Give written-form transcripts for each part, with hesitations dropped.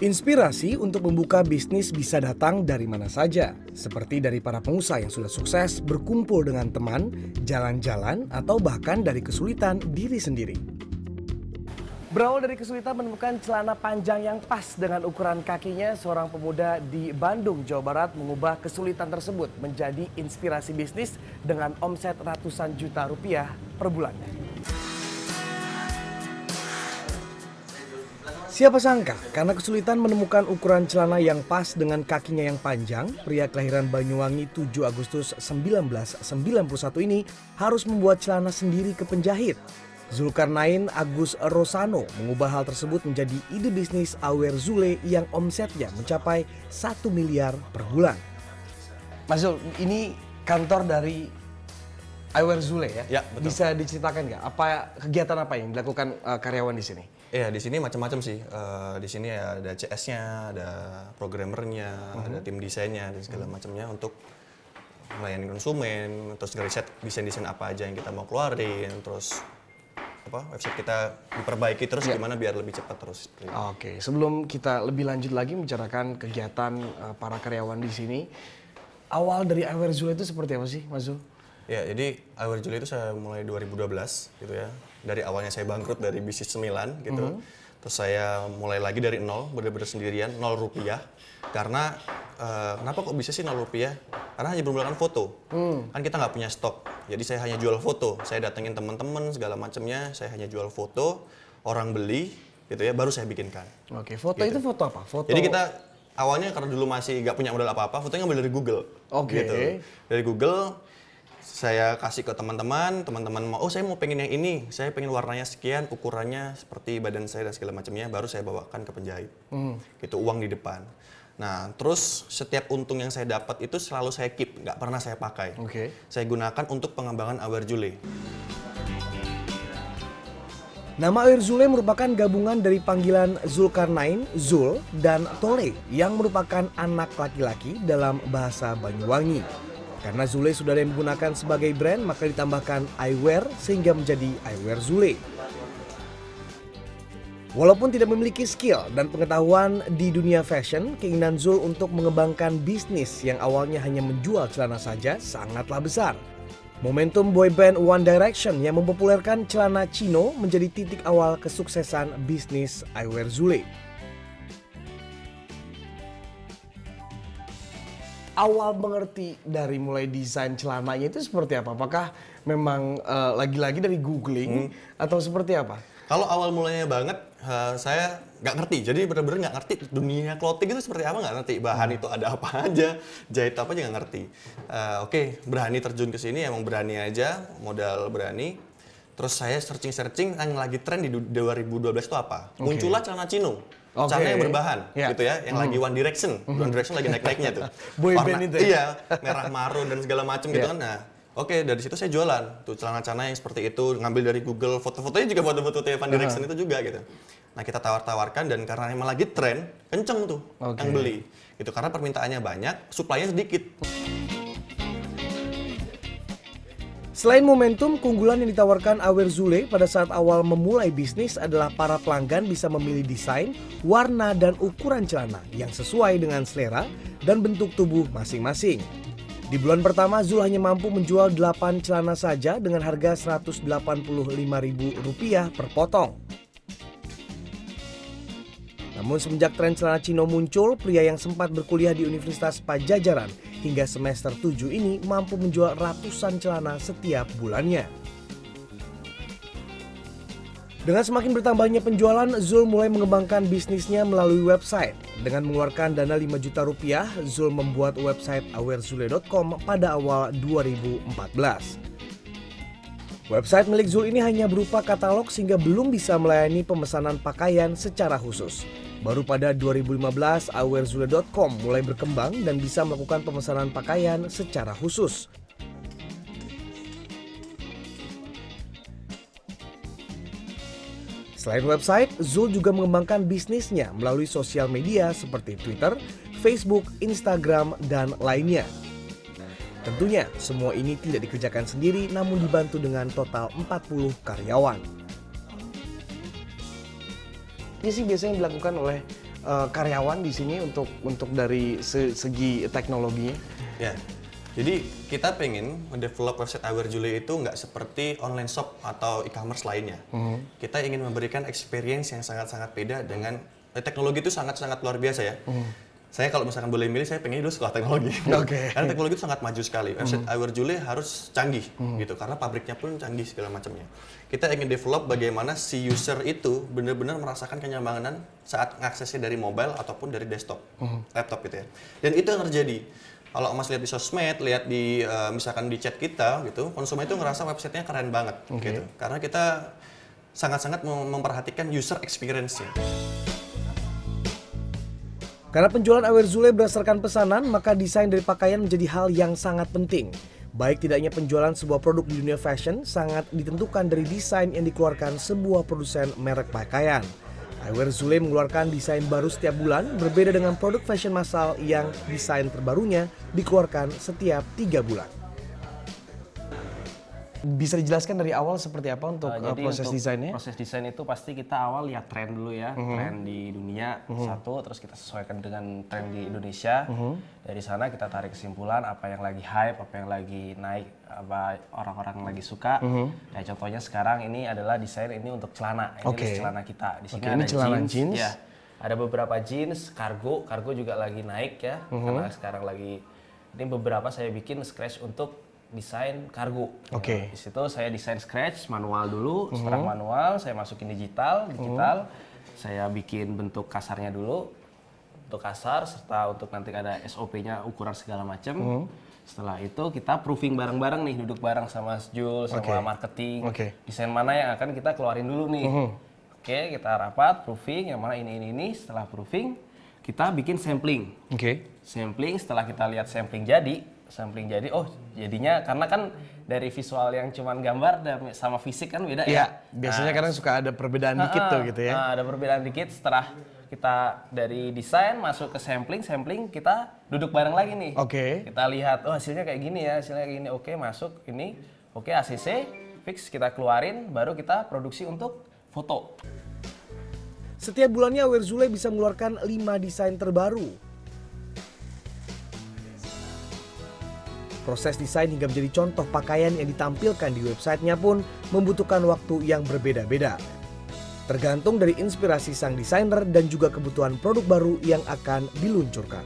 Inspirasi untuk membuka bisnis bisa datang dari mana saja, seperti dari para pengusaha yang sudah sukses berkumpul dengan teman, jalan-jalan, atau bahkan dari kesulitan diri sendiri. Berawal dari kesulitan menemukan celana panjang yang pas dengan ukuran kakinya, seorang pemuda di Bandung, Jawa Barat mengubah kesulitan tersebut menjadi inspirasi bisnis dengan omset ratusan juta rupiah per bulannya. Siapa sangka, karena kesulitan menemukan ukuran celana yang pas dengan kakinya yang panjang, pria kelahiran Banyuwangi 7 Agustus 1991 ini harus membuat celana sendiri ke penjahit. Zulkarnain Agus Rosano mengubah hal tersebut menjadi ide bisnis Awear Zule yang omsetnya mencapai 1 miliar per bulan. Mas Zul, ini kantor dari Awear Zule ya? Ya, betul. Bisa diceritakan nggak apa kegiatan apa yang dilakukan karyawan di sini? Iya, di sini macam-macam sih. Di sini ya ada CS-nya, ada programmernya, ada tim desainnya dan segala macamnya untuk melayani konsumen, terus ngeriset desain-desain apa aja yang kita mau keluarin, terus website kita diperbaiki terus gimana biar lebih cepat terus. Oke, sebelum kita lebih lanjut lagi membicarakan kegiatan para karyawan di sini, awal dari Awear Zule itu seperti apa sih, Mas Zul? Ya, jadi Awear Zule itu saya mulai 2012 gitu ya. Dari awalnya saya bangkrut dari bisnis cemilan gitu. Terus saya mulai lagi dari nol, benar-benar sendirian, 0 rupiah. Karena kenapa kok bisa sih 0 rupiah? Karena hanya bermodalkan foto. Kan kita nggak punya stok. Jadi saya hanya jual foto. Saya datengin teman-teman segala macamnya, saya hanya jual foto, orang beli gitu ya, baru saya bikinkan. Oke, foto gitu. Itu foto apa? Foto. Jadi kita awalnya karena dulu masih nggak punya modal apa-apa, fotonya ngambil dari Google. Oke. Gitu. Dari Google saya kasih ke teman-teman mau, oh saya mau pengen yang ini, saya pengen warnanya sekian, ukurannya seperti badan saya dan segala macamnya, baru saya bawakan ke penjahit. Gitu, uang di depan. Nah, terus setiap untung yang saya dapat itu selalu saya keep, nggak pernah saya pakai. Saya gunakan untuk pengembangan Awear Zule. Nama Awear Zule merupakan gabungan dari panggilan Zulkarnain, Zul, dan Tole yang merupakan anak laki-laki dalam bahasa Banyuwangi. Karena Zule sudah ada yang menggunakan sebagai brand, maka ditambahkan Awear sehingga menjadi Awear Zule. Walaupun tidak memiliki skill dan pengetahuan di dunia fashion, keinginan Zul untuk mengembangkan bisnis yang awalnya hanya menjual celana saja sangatlah besar. Momentum boyband One Direction yang mempopulerkan celana chino menjadi titik awal kesuksesan bisnis Awear Zule. Awal mengerti dari mulai desain celananya itu seperti apa? Apakah memang lagi-lagi dari googling atau seperti apa? Kalau awal mulanya banget, saya nggak ngerti. Jadi benar-benar nggak ngerti dunia clothing itu seperti apa, nggak ngerti. Bahan itu ada apa aja, jahit apa aja nggak ngerti. Oke, berani terjun ke sini, emang berani aja, modal berani. Terus saya searching yang lagi tren di 2012 itu apa? Muncullah celana chino. Celana yang berbahan, gitu ya, yang lagi One Direction. One Direction lagi naik-naiknya tuh. Boyband itu ya? Iya, merah marun dan segala macam gitu kan. Nah, oke, dari situ saya jualan tuh celana-celana yang seperti itu, ngambil dari Google, foto-fotonya juga foto-foto One Direction itu juga gitu. Nah, kita tawar-tawarkan dan karena emang lagi tren, kenceng tuh yang beli. Gitu, karena permintaannya banyak, supply-nya sedikit. Selain momentum, keunggulan yang ditawarkan Awear Zule pada saat awal memulai bisnis adalah para pelanggan bisa memilih desain, warna, dan ukuran celana yang sesuai dengan selera dan bentuk tubuh masing-masing. Di bulan pertama, Zul hanya mampu menjual 8 celana saja dengan harga Rp185.000 per potong. Namun semenjak tren celana chino muncul, pria yang sempat berkuliah di Universitas Padjadjaran hingga semester 7 ini mampu menjual ratusan celana setiap bulannya. Dengan semakin bertambahnya penjualan, Zul mulai mengembangkan bisnisnya melalui website. Dengan mengeluarkan dana 5 juta rupiah, Zul membuat website awearzule.com pada awal 2014. Website milik Zul ini hanya berupa katalog sehingga belum bisa melayani pemesanan pakaian secara khusus. Baru pada 2015, awearzule.com mulai berkembang dan bisa melakukan pemesanan pakaian secara khusus. Selain website, Zul juga mengembangkan bisnisnya melalui sosial media seperti Twitter, Facebook, Instagram, dan lainnya. Tentunya, semua ini tidak dikerjakan sendiri namun dibantu dengan total 40 karyawan. Ini sih biasanya dilakukan oleh karyawan di sini untuk dari segi teknologinya? Ya, jadi kita pengen mendevelop website Aware Julie itu nggak seperti online shop atau e-commerce lainnya. Kita ingin memberikan experience yang sangat-sangat beda dengan teknologi itu sangat-sangat luar biasa ya. Saya kalau misalkan boleh milih, saya pengen dulu sekolah teknologi. Karena teknologi itu sangat maju sekali. Website Aware Julie harus canggih gitu, karena pabriknya pun canggih segala macamnya. Kita ingin develop bagaimana si user itu benar-benar merasakan kenyamanan saat mengaksesnya dari mobile ataupun dari desktop, laptop gitu ya. Dan itu yang terjadi. Kalau Mas lihat di sosmed, lihat di misalkan di chat kita gitu, konsumen itu ngerasa websitenya keren banget gitu. Karena kita sangat-sangat memperhatikan user experience-nya. Karena penjualan Aware Zule berdasarkan pesanan, maka desain dari pakaian menjadi hal yang sangat penting. Baik tidaknya penjualan sebuah produk di dunia fashion sangat ditentukan dari desain yang dikeluarkan sebuah produsen merek pakaian. Aware Zule mengeluarkan desain baru setiap bulan, berbeda dengan produk fashion massal yang desain terbarunya dikeluarkan setiap 3 bulan. Bisa dijelaskan dari awal seperti apa untuk proses desainnya? Proses desain itu pasti kita awal lihat tren dulu ya, tren di dunia satu, terus kita sesuaikan dengan tren di Indonesia. Dari sana kita tarik kesimpulan apa yang lagi hype, apa yang lagi naik, apa orang-orang lagi suka. Nah, contohnya sekarang ini adalah desain ini untuk celana, ini list celana kita. Di sini ada jeans, ya. Ada beberapa jeans, kargo juga lagi naik ya, karena sekarang lagi ini beberapa saya bikin scratch untuk desain kargo. Di situ saya desain scratch manual dulu, setelah manual saya masukin digital, saya bikin bentuk kasarnya dulu, bentuk kasar serta untuk nanti ada SOP-nya ukuran segala macam. Setelah itu kita proofing bareng-bareng nih, duduk bareng sama Jul, sama marketing, desain mana yang akan kita keluarin dulu nih. Kita rapat, proofing, yang mana ini. Setelah proofing, kita bikin sampling. Sampling, setelah kita lihat sampling jadi, oh jadinya karena kan dari visual yang cuman gambar sama fisik kan beda ya. Biasanya kadang suka ada perbedaan dikit tuh gitu ya. Ada perbedaan dikit, setelah kita dari desain masuk ke sampling kita duduk bareng lagi nih. Kita lihat, oh hasilnya kayak gini ya, masuk ini, ACC, fix kita keluarin, baru kita produksi untuk foto. Setiap bulannya Aware Zule bisa mengeluarkan 5 desain terbaru. Proses desain hingga menjadi contoh pakaian yang ditampilkan di websitenya pun membutuhkan waktu yang berbeda-beda. Tergantung dari inspirasi sang desainer dan juga kebutuhan produk baru yang akan diluncurkan.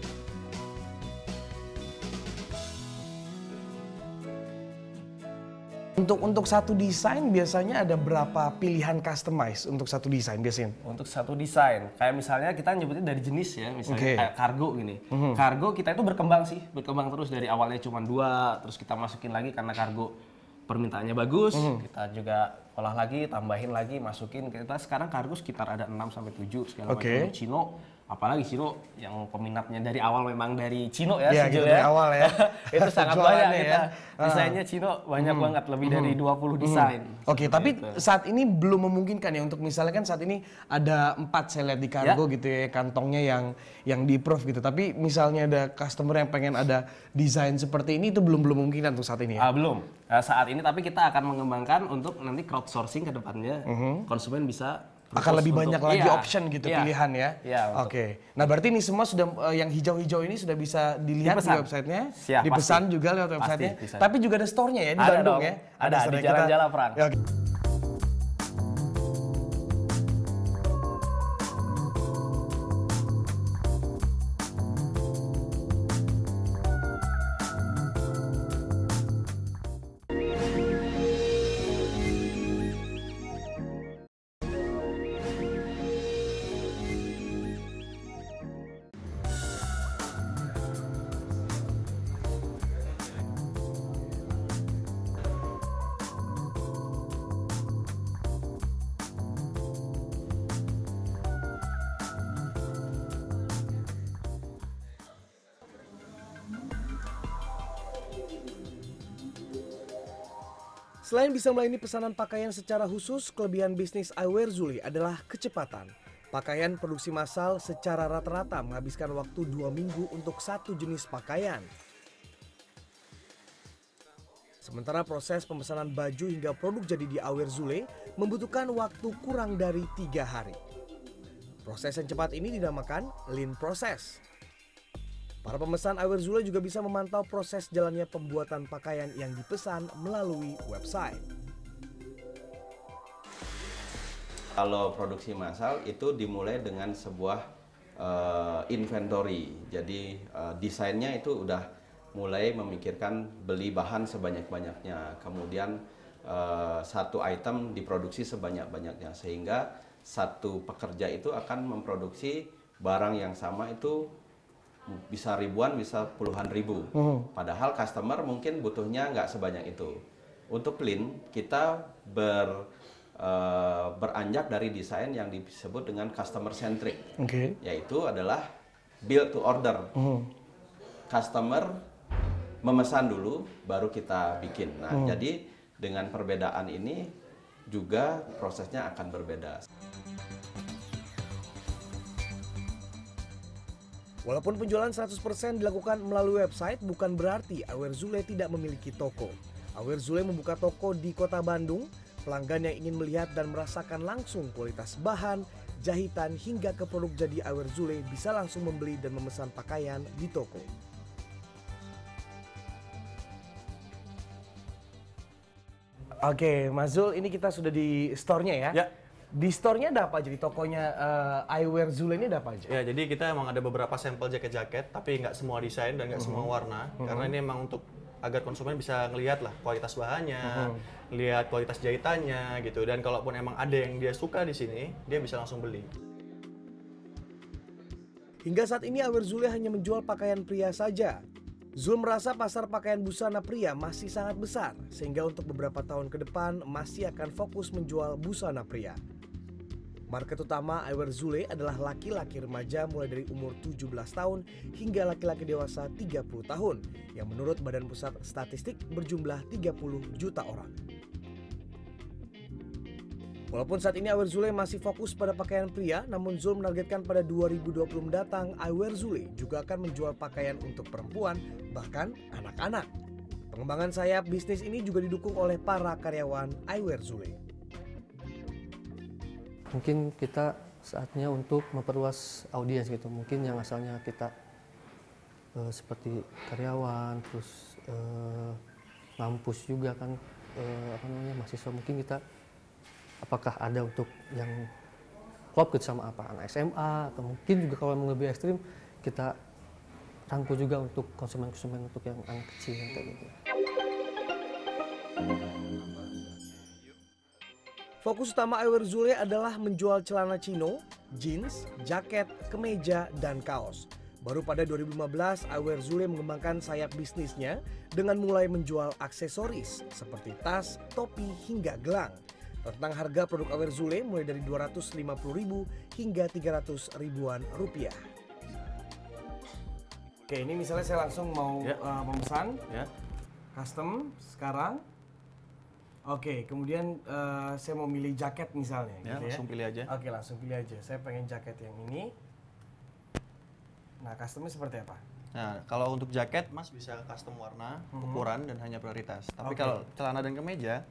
Untuk satu desain biasanya ada berapa pilihan customize untuk satu desain biasanya? Untuk satu desain, kayak misalnya kita nyebutnya dari jenis ya, misalnya kayak kargo gini. Kargo kita itu berkembang terus dari awalnya cuma 2, terus kita masukin lagi karena kargo permintaannya bagus, kita juga olah lagi, tambahin lagi, masukin. Kita sekarang kargo sekitar ada 6-7 segala macam. Cino, apalagi Cino yang peminatnya dari awal memang dari Cino ya, gitu dari awal ya. Itu sangat banyak kita. Desainnya Cino banyak banget, lebih dari 20 desain. Tapi saat ini belum memungkinkan ya untuk misalnya kan saat ini ada 4 saya lihat di kargo gitu ya, kantongnya yang di-proof gitu. Tapi misalnya ada customer yang pengen ada desain seperti ini itu belum memungkinkan untuk saat ini ya? Belum. Saat ini tapi kita akan mengembangkan untuk nanti crowdsourcing ke depannya. Konsumen bisa akan lebih banyak lagi option gitu pilihan ya. Nah berarti ini semua sudah yang hijau-hijau ini sudah bisa dilihat di websitenya, dipesan juga lewat websitenya. Tapi juga ada store-nya ya di Bandung ya. Ada di Jalan Jalaprang. Selain bisa melayani pesanan pakaian secara khusus, kelebihan bisnis Aware Zule adalah kecepatan. Pakaian produksi massal secara rata-rata menghabiskan waktu 2 minggu untuk satu jenis pakaian. Sementara proses pemesanan baju hingga produk jadi di Aware Zule membutuhkan waktu kurang dari 3 hari. Proses yang cepat ini dinamakan lean process. Para pemesan Awear Zule juga bisa memantau proses jalannya pembuatan pakaian yang dipesan melalui website. Kalau produksi massal itu dimulai dengan sebuah inventory. Jadi desainnya itu udah mulai memikirkan beli bahan sebanyak-banyaknya. Kemudian satu item diproduksi sebanyak-banyaknya sehingga satu pekerja itu akan memproduksi barang yang sama itu bisa ribuan, bisa puluhan ribu. Padahal customer mungkin butuhnya nggak sebanyak itu. Untuk lean, kita beranjak dari desain yang disebut dengan customer centric, yaitu adalah build to order. Customer memesan dulu, baru kita bikin. Nah, jadi dengan perbedaan ini juga prosesnya akan berbeda. Walaupun penjualan 100% dilakukan melalui website, bukan berarti Awear Zule tidak memiliki toko. Awear Zule membuka toko di Kota Bandung. Pelanggan yang ingin melihat dan merasakan langsung kualitas bahan, jahitan, hingga ke produk jadi Awear Zule bisa langsung membeli dan memesan pakaian di toko. Oke, Mas Zul, ini kita sudah di store-nya ya? Ya. Di store-nya ada apa aja? Di tokonya Awear Zule ini ada apa aja? Ya, jadi kita emang ada beberapa sampel jaket-jaket, tapi nggak semua desain dan nggak semua warna, karena ini emang untuk agar konsumen bisa ngelihat lah kualitas bahannya, lihat kualitas jahitannya gitu. Dan kalaupun emang ada yang dia suka di sini, dia bisa langsung beli. Hingga saat ini Awear Zule hanya menjual pakaian pria saja. Zul merasa pasar pakaian busana pria masih sangat besar, sehingga untuk beberapa tahun ke depan masih akan fokus menjual busana pria. Market utama Awear Zule adalah laki-laki remaja mulai dari umur 17 tahun hingga laki-laki dewasa 30 tahun, yang menurut Badan Pusat Statistik berjumlah 30 juta orang. Walaupun saat ini Awear Zule masih fokus pada pakaian pria, namun Zul menargetkan pada 2020 mendatang Awear Zule juga akan menjual pakaian untuk perempuan, bahkan anak-anak. Pengembangan sayap bisnis ini juga didukung oleh para karyawan Awear Zule. Mungkin kita saatnya untuk memperluas audiens gitu. Mungkin yang asalnya kita seperti karyawan, terus ngampus juga kan, mahasiswa, mungkin kita apakah ada untuk yang klop gitu sama apa anak SMA, atau mungkin juga kalau yang lebih ekstrim kita rangkul juga untuk konsumen-konsumen untuk yang anak kecil kayak gitu. Fokus utama Awear Zule adalah menjual celana chino, jeans, jaket, kemeja, dan kaos. Baru pada 2015, Awear Zule mengembangkan sayap bisnisnya dengan mulai menjual aksesoris seperti tas, topi, hingga gelang. Tentang harga produk Awear Zule mulai dari 250.000 hingga 300.000-an rupiah. Oke, ini misalnya saya langsung mau memesan, custom sekarang. Oke, kemudian saya mau milih jaket misalnya. Ya, gitu langsung pilih aja. Oke, langsung pilih aja. Saya pengen jaket yang ini. Nah, customnya seperti apa? Nah, kalau untuk jaket, Mas bisa custom warna, ukuran, dan hanya prioritas. Tapi Oke. kalau celana dan kemeja,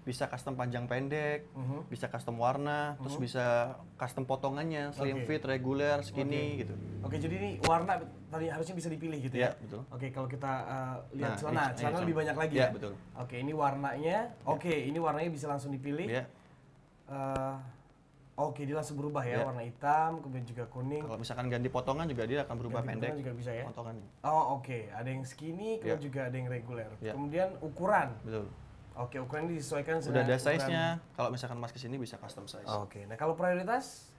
bisa custom panjang pendek, bisa custom warna, terus bisa custom potongannya, slim Oke. fit, reguler, skinny gitu. Oke, jadi ini warna tadi harusnya bisa dipilih gitu ya? Iya, betul. Oke, kalau kita lihat Nah, celana ini lebih banyak lagi iya, ya? betul. Oke, ini warnanya. Oke, ini warnanya bisa langsung dipilih. Iya. Oke, dia langsung berubah ya, Iya. warna hitam, kemudian juga kuning. Kalau misalkan ganti potongan juga dia akan berubah Ganti pendek. potongan juga bisa ya? Potongannya. Oh, oke. Ada yang skinny, kemudian Iya. juga ada yang reguler. Iya. Kemudian ukuran. Betul. Oke, ukuran ini disesuaikan Udah dengan ada size-nya. Kalau misalkan Mas kesini bisa custom size. Oke, nah kalau prioritas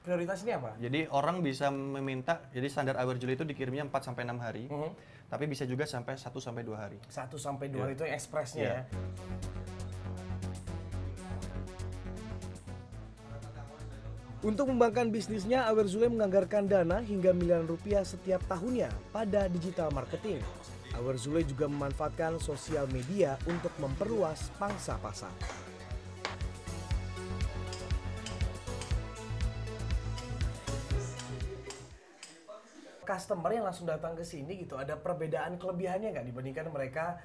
ini apa? Jadi orang bisa meminta, jadi standar Awear Zule itu dikirimnya 4 sampai 6 hari. Tapi bisa juga sampai 1 sampai 2 hari. 1 sampai 2 itu yang expressnya Iya. ya. Untuk mengembangkan bisnisnya, Awear Zule menganggarkan dana hingga miliaran rupiah setiap tahunnya pada digital marketing. Awear Zule juga memanfaatkan sosial media untuk memperluas pangsa pasar. Customer yang langsung datang ke sini gitu, ada perbedaan kelebihannya nggak dibandingkan mereka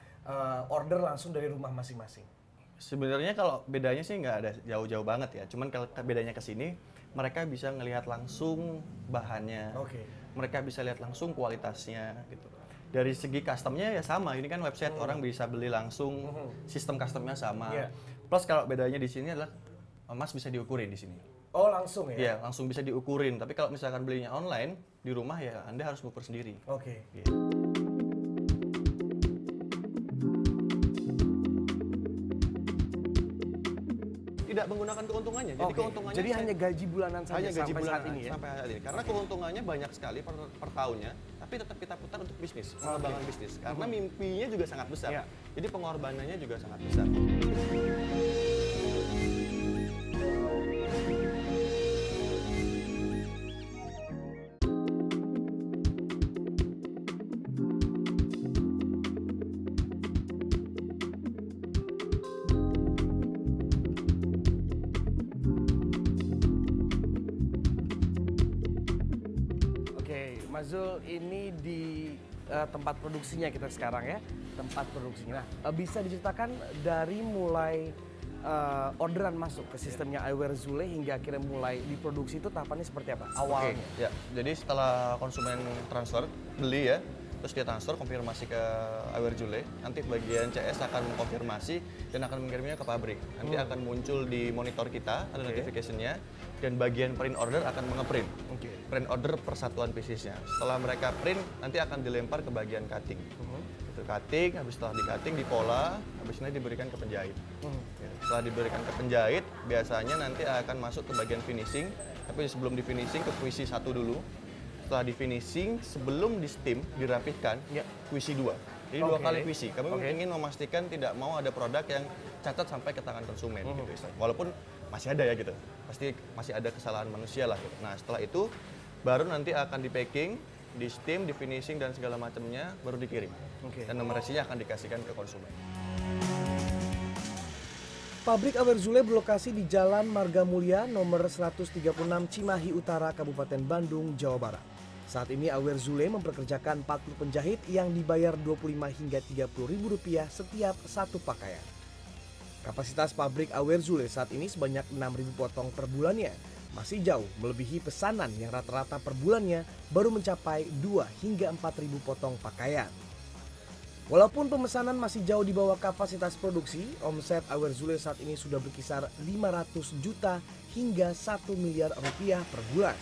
order langsung dari rumah masing-masing? Sebenarnya kalau bedanya sih nggak ada jauh-jauh banget ya. Cuman kalau bedanya ke sini, mereka bisa ngelihat langsung bahannya. Oke. Mereka bisa lihat langsung kualitasnya gitu. Dari segi customnya ya sama, ini kan website orang bisa beli langsung, sistem customnya sama. Iya. Plus kalau bedanya di sini adalah emas bisa diukurin di sini. Oh, langsung ya? Iya, langsung bisa diukurin. Tapi kalau misalkan belinya online di rumah ya Anda harus ngukur sendiri. Oke. Gitu. Tidak menggunakan keuntungannya. Jadi Oke. keuntungannya Jadi hanya gaji bulanan saja hanya gaji sampai bulanan saat ini ya? sampai saat ini. Karena keuntungannya banyak sekali per tahunnya, tapi tetap kita putar untuk bisnis, pengembangan bisnis. Karena mimpinya juga sangat besar. Iya. Jadi pengorbanannya juga sangat besar. Oke, Mas Zul, ini di tempat produksinya kita sekarang ya, tempat produksinya. Nah, bisa diceritakan dari mulai orderan masuk ke sistemnya Eyewear Zule hingga akhirnya mulai diproduksi itu tahapannya seperti apa awalnya? Oke, ya. Jadi setelah konsumen transfer, beli ya, terus dia transfer konfirmasi ke Eyewear Zule, nanti bagian CS akan mengkonfirmasi dan akan mengirimnya ke pabrik. Nanti akan muncul di monitor kita, ada notification-nya, dan bagian print order akan mengeprint. Print order persatuan piecesnya. Setelah mereka print, nanti akan dilempar ke bagian cutting. Itu cutting, habis setelah di cutting, dipola, habis ini diberikan ke penjahit. Ya, setelah diberikan ke penjahit, biasanya nanti akan masuk ke bagian finishing, tapi sebelum di finishing ke QC 1 dulu. Setelah di finishing, sebelum di steam, dirapihkan, QC 2. Jadi 2 kali QC. Kami ingin memastikan tidak mau ada produk yang cacat sampai ke tangan konsumen. Gitu. Walaupun masih ada ya gitu, pasti masih ada kesalahan manusia lah gitu. Nah setelah itu, baru nanti akan di packing, di steam, di finishing, dan segala macamnya, baru dikirim. Dan nomor resinya akan dikasihkan ke konsumen. Pabrik Eyewear Zule berlokasi di Jalan Marga Mulia nomor 136 Cimahi Utara, Kabupaten Bandung, Jawa Barat. Saat ini Eyewear Zule memperkerjakan 40 penjahit yang dibayar Rp25 hingga Rp30.000 setiap satu pakaian. Kapasitas pabrik Eyewear Zule saat ini sebanyak 6.000 potong per bulannya. Masih jauh melebihi pesanan yang rata-rata per bulannya baru mencapai 2 hingga 4.000 potong pakaian. Walaupun pemesanan masih jauh di bawah kapasitas produksi, omset Eyewear Zule saat ini sudah berkisar 500 juta hingga 1 miliar rupiah per bulan.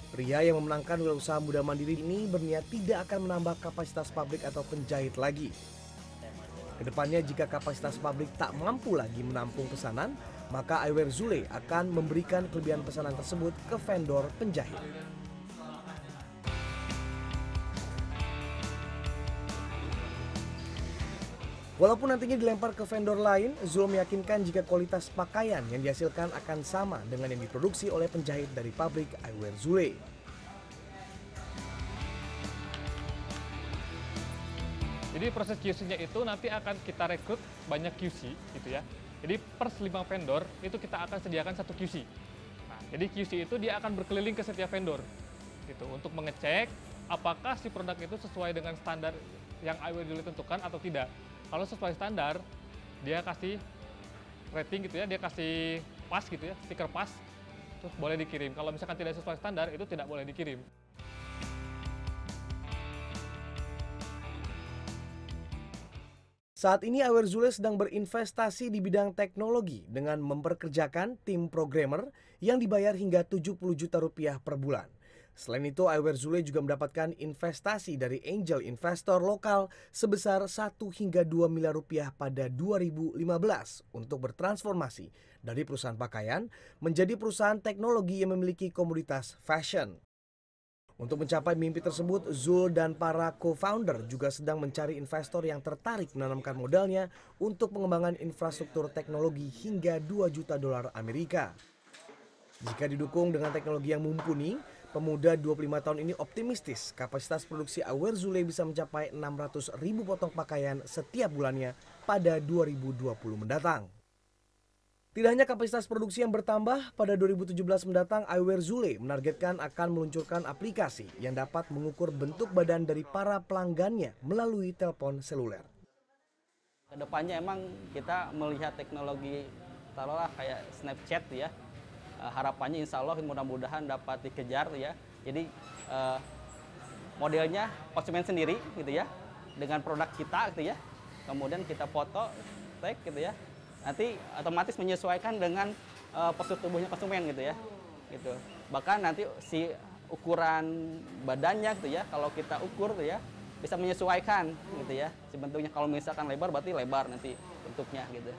Pria yang memenangkan wirausaha muda mandiri ini berniat tidak akan menambah kapasitas pabrik atau penjahit lagi. Kedepannya jika kapasitas pabrik tak mampu lagi menampung pesanan, maka Eyewear Zule akan memberikan kelebihan pesanan tersebut ke vendor penjahit. Walaupun nantinya dilempar ke vendor lain, Zul meyakinkan jika kualitas pakaian yang dihasilkan akan sama dengan yang diproduksi oleh penjahit dari pabrik Eyewear Zule. Jadi proses QC-nya itu nanti akan kita rekrut banyak QC gitu ya. Jadi per 5 vendor itu kita akan sediakan 1 QC. Nah, jadi QC itu dia akan berkeliling ke setiap vendor gitu untuk mengecek apakah si produk itu sesuai dengan standar yang Eyewear Zule tentukan atau tidak. Kalau sesuai standar, dia kasih rating gitu ya, dia kasih pas gitu ya, stiker pas, terus boleh dikirim. Kalau misalkan tidak sesuai standar, itu tidak boleh dikirim. Saat ini Eyewear Zule sedang berinvestasi di bidang teknologi dengan memperkerjakan tim programmer yang dibayar hingga 70 juta rupiah per bulan. Selain itu, Eyewear Zule juga mendapatkan investasi dari angel investor lokal sebesar 1 hingga 2 miliar rupiah pada 2015 untuk bertransformasi dari perusahaan pakaian menjadi perusahaan teknologi yang memiliki komoditas fashion. Untuk mencapai mimpi tersebut, Zul dan para co-founder juga sedang mencari investor yang tertarik menanamkan modalnya untuk pengembangan infrastruktur teknologi hingga 2 juta dolar Amerika. Jika didukung dengan teknologi yang mumpuni, pemuda 25 tahun ini optimistis kapasitas produksi Eyewear Zule bisa mencapai 600.000 potong pakaian setiap bulannya pada 2020 mendatang. Tidak hanya kapasitas produksi yang bertambah, pada 2017 mendatang Eyewear Zule menargetkan akan meluncurkan aplikasi yang dapat mengukur bentuk badan dari para pelanggannya melalui telepon seluler. Kedepannya emang kita melihat teknologi taruhlah kayak Snapchat ya, harapannya insya Allah mudah-mudahan dapat dikejar ya. Jadi modelnya konsumen sendiri gitu ya, dengan produk kita gitu ya. Kemudian kita foto, tag gitu ya. Nanti otomatis menyesuaikan dengan postur tubuhnya konsumen gitu ya. Gitu. Bahkan nanti si ukuran badannya gitu ya, kalau kita ukur gitu ya, bisa menyesuaikan gitu ya. Si bentuknya kalau misalkan lebar berarti lebar nanti bentuknya gitu.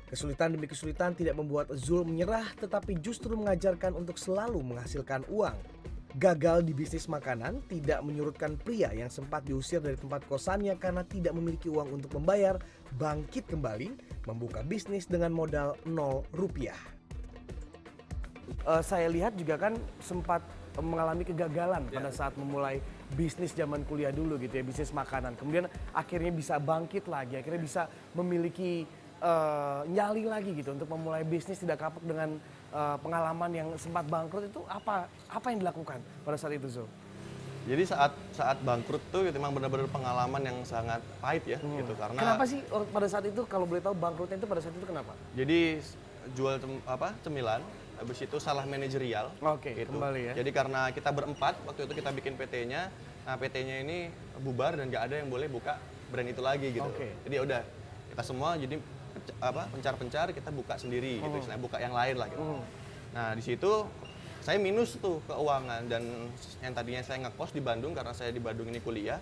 Kesulitan demi kesulitan tidak membuat Zul menyerah, tetapi justru mengajarkan untuk selalu menghasilkan uang. Gagal di bisnis makanan tidak menyurutkan pria yang sempat diusir dari tempat kosannya karena tidak memiliki uang untuk membayar, bangkit kembali, membuka bisnis dengan modal 0 rupiah. Saya lihat juga kan sempat mengalami kegagalan pada saat memulai bisnis zaman kuliah dulu gitu ya, bisnis makanan. Kemudian akhirnya bisa bangkit lagi, akhirnya bisa memiliki nyali lagi gitu untuk memulai bisnis, tidak kapok dengan pengalaman yang sempat bangkrut. Itu apa yang dilakukan pada saat itu, Zul? Jadi saat bangkrut tuh gitu, memang benar-benar pengalaman yang sangat pahit ya gitu, karena Kenapa sih pada saat itu, kalau boleh tahu bangkrutnya itu pada saat itu kenapa? jadi jual cemilan, habis itu salah manajerial. Oke, gitu. kembali ya. Jadi karena kita berempat waktu itu kita bikin PT-nya, nah PT-nya ini bubar dan nggak ada yang boleh buka brand itu lagi gitu. Oke. Jadi ya udah kita semua jadi pencar-pencar, kita buka sendiri gitu, istilahnya buka yang lain lah gitu. Nah di situ saya minus tuh keuangan, dan yang tadinya saya ngekos di Bandung karena saya di Bandung ini kuliah,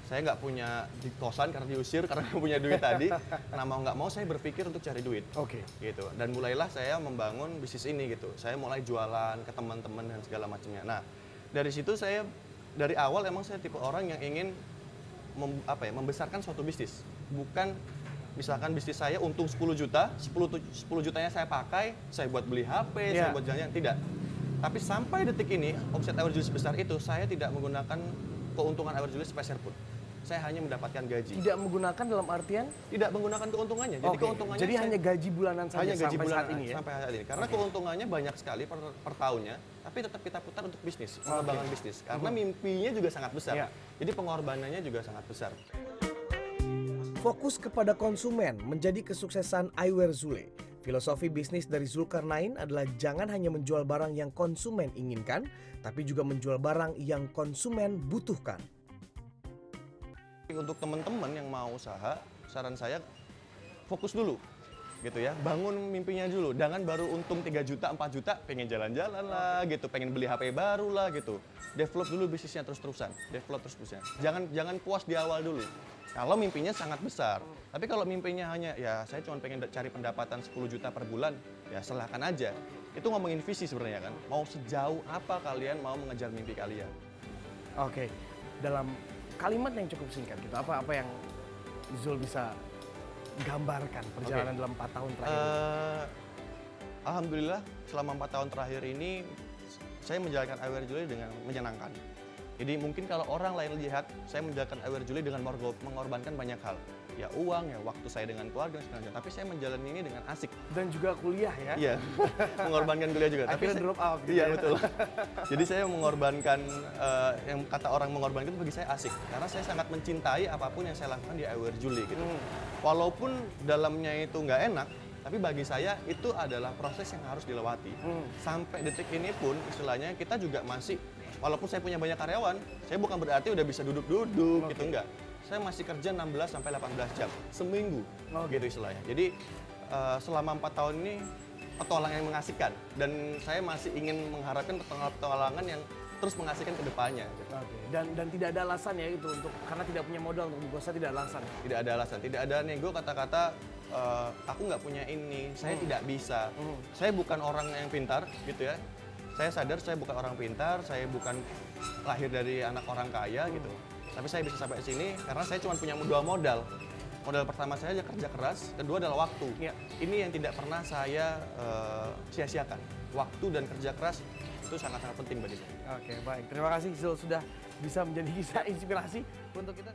saya nggak punya di kosan karena diusir karena nggak punya duit tadi. Nah mau nggak mau saya berpikir untuk cari duit. Oke. Gitu. Dan mulailah saya membangun bisnis ini gitu. Saya mulai jualan ke teman-teman dan segala macamnya. Nah dari situ saya dari awal emang saya tipe orang yang ingin membesarkan suatu bisnis, bukan misalkan bisnis saya untung 10 juta, 10 jutanya saya pakai, saya buat beli HP, saya buat jalan-jalan, tidak. Tapi sampai detik ini, omset Awer Juli sebesar itu, saya tidak menggunakan keuntungan Awer Juli sepeser pun. Saya hanya mendapatkan gaji. Tidak menggunakan dalam artian? Tidak menggunakan keuntungannya. Jadi keuntungannya jadi hanya gaji bulanan saja hanya gaji sampai bulanan saat ini ya? Sampai saat ini. Karena keuntungannya banyak sekali per tahunnya, tapi tetap kita putar untuk bisnis, pengembangan bisnis. Karena mimpinya juga sangat besar. Jadi pengorbanannya juga sangat besar. Fokus kepada konsumen menjadi kesuksesan Eyewear Zule. Filosofi bisnis dari Zulkarnain adalah jangan hanya menjual barang yang konsumen inginkan, tapi juga menjual barang yang konsumen butuhkan. Untuk teman-teman yang mau usaha, saran saya fokus dulu. Gitu ya, bangun mimpinya dulu. Jangan baru untung 3 juta, 4 juta, pengen jalan-jalan lah gitu, pengen beli HP baru lah gitu. Develop dulu bisnisnya terus-terusan, develop terus-terusan. Jangan puas di awal dulu. Kalau mimpinya sangat besar, tapi kalau mimpinya hanya ya saya cuma pengen cari pendapatan 10 juta per bulan, ya silahkan aja. Itu ngomongin visi sebenarnya kan. Mau sejauh apa kalian mau mengejar mimpi kalian? Oke, dalam kalimat yang cukup singkat gitu, apa yang Zul bisa gambarkan perjalanan dalam 4 tahun terakhir? Alhamdulillah selama 4 tahun terakhir ini saya menjalankan Eyewear Juli dengan menyenangkan. Jadi mungkin kalau orang lain lihat saya menjalankan Eyewear Juli dengan mengorbankan banyak hal. Ya uang, ya waktu saya dengan keluarga dan segala. Tapi saya menjalani ini dengan asik. Dan juga kuliah ya? Iya, mengorbankan kuliah juga. Akhirnya drop out gitu. Iya betul. Jadi saya mengorbankan, yang kata orang mengorbankan itu bagi saya asik. Karena saya sangat mencintai apapun yang saya lakukan di Eyewear Juli gitu. Walaupun dalamnya itu nggak enak, tapi bagi saya itu adalah proses yang harus dilewati. Sampai detik ini pun istilahnya kita juga masih, walaupun saya punya banyak karyawan, saya bukan berarti udah bisa duduk-duduk gitu, enggak. Saya masih kerja 16-18 jam seminggu gitu istilahnya. Jadi selama 4 tahun ini petualangan yang mengasihkan, dan saya masih ingin mengharapkan petualangan yang terus mengasihkan ke depannya. Gitu. Dan tidak ada alasan ya itu untuk, karena tidak punya modal untuk berusaha, tidak ada alasan. Tidak ada alasan, tidak ada nego kata-kata aku nggak punya ini, saya tidak bisa. Saya bukan orang yang pintar gitu ya. Saya sadar saya bukan orang pintar, saya bukan lahir dari anak orang kaya gitu. Tapi saya bisa sampai sini karena saya cuma punya 2 modal. Modal pertama saya kerja keras, kedua adalah waktu. Ini yang tidak pernah saya sia-siakan. Waktu dan kerja keras itu sangat-sangat penting bagi saya. Oke, baik. Terima kasih Zul sudah bisa menjadi kisah inspirasi untuk kita.